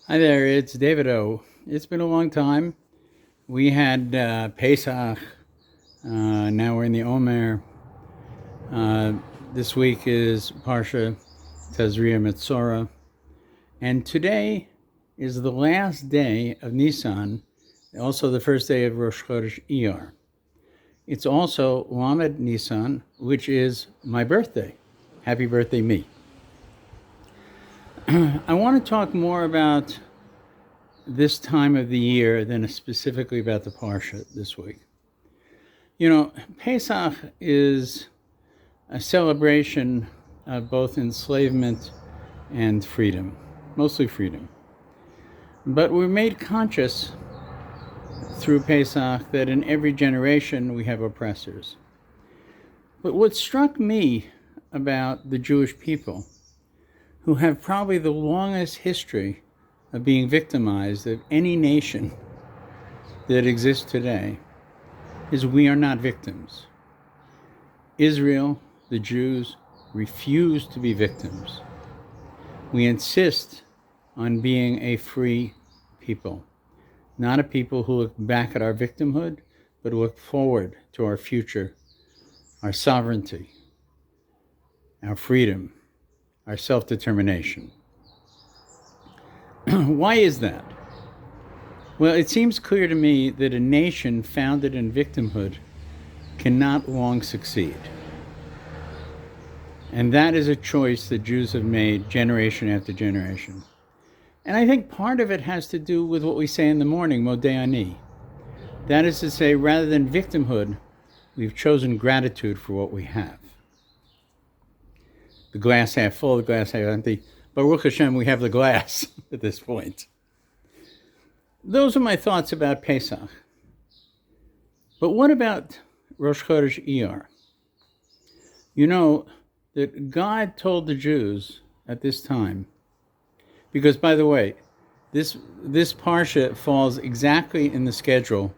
Hi there, it's David O. It's been a long time. We had Pesach. Now we're in the Omer. Uh, this week is Parsha Tazria Metzora. And today is the last day of Nisan, also the first day of Rosh Chodesh Iyar. It's also Lamed Nisan, which is my birthday. Happy birthday, me. I want to talk more about this time of the year than specifically about the Parsha this week. You know, Pesach is a celebration of both enslavement and freedom, mostly freedom. But we're made conscious through Pesach that in every generation we have oppressors. But what struck me about the Jewish people, who have probably the longest history of being victimized of any nation that exists today, is we are not victims. Israel, the Jews, refuse to be victims. We insist on being a free people, not a people who look back at our victimhood, but look forward to our future, our sovereignty, our freedom, our self-determination. Why is that? Well, it seems clear to me that a nation founded in victimhood cannot long succeed. And that is a choice that Jews have made generation after generation. And I think part of it has to do with what we say in the morning, Modeh Ani. That is to say, rather than victimhood, we've chosen gratitude for what we have. The glass half full, the glass half empty. Baruch Hashem, we have the glass at this point. Those are my thoughts about Pesach. But what about Rosh Chodesh Iyar? You know that God told the Jews at this time, because by the way, this Parsha falls exactly in the schedule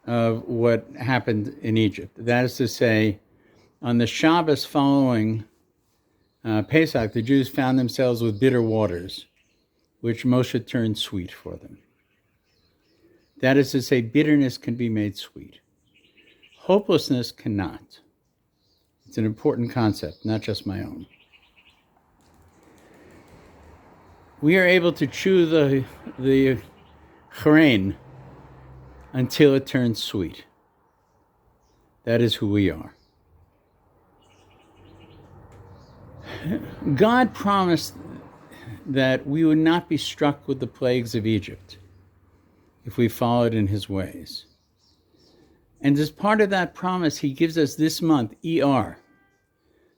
of what happened in Egypt. That is to say, on the Shabbos following Pesach, the Jews found themselves with bitter waters, which Moshe turned sweet for them. That is to say, bitterness can be made sweet. Hopelessness cannot. It's an important concept, not just my own. We are able to chew the grain until it turns sweet. That is who we are. God promised that we would not be struck with the plagues of Egypt if we followed in his ways. And as part of that promise, he gives us this month, ER.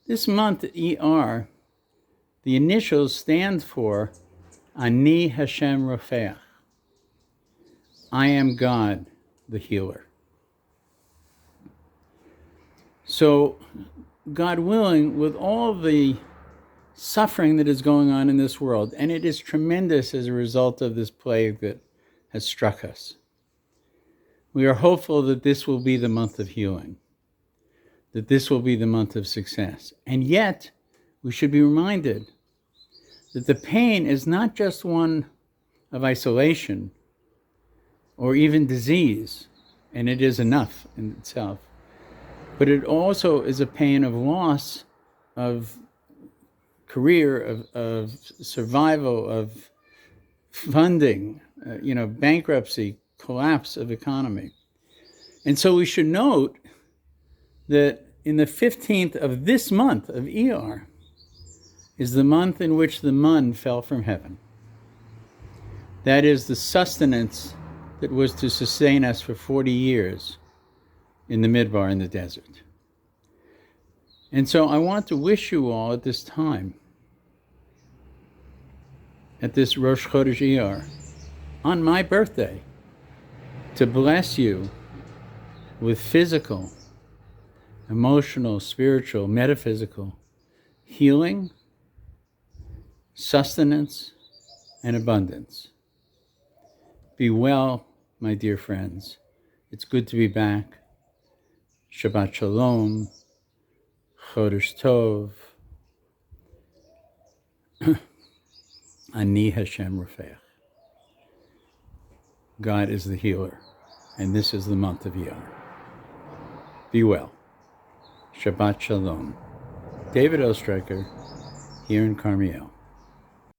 This month, ER, the initials stand for Ani Hashem Rofeach. I am God, the healer. So, God willing, with all the suffering that is going on in this world, and it is tremendous as a result of this plague that has struck us, we are hopeful that this will be the month of healing, that this will be the month of success. And yet, we should be reminded that the pain is not just one of isolation or even disease, and it is enough in itself, but it also is a pain of loss of career, of survival, of funding, bankruptcy, collapse of economy. And so we should note that in the 15th of this month of Iyar is the month in which the man fell from heaven. That is the sustenance that was to sustain us for 40 years in the Midbar, in the desert. And so I want to wish you all at this time, at this Rosh Chodesh Iyar, on my birthday, to bless you with physical, emotional, spiritual, metaphysical healing, sustenance, and abundance. Be well, my dear friends. It's good to be back. Shabbat Shalom, Chodesh Tov, Ani Hashem Rofeach. God is the healer, and this is the month of Iyar. Be well. Shabbat Shalom. David Oestreicher, here in Karmiel.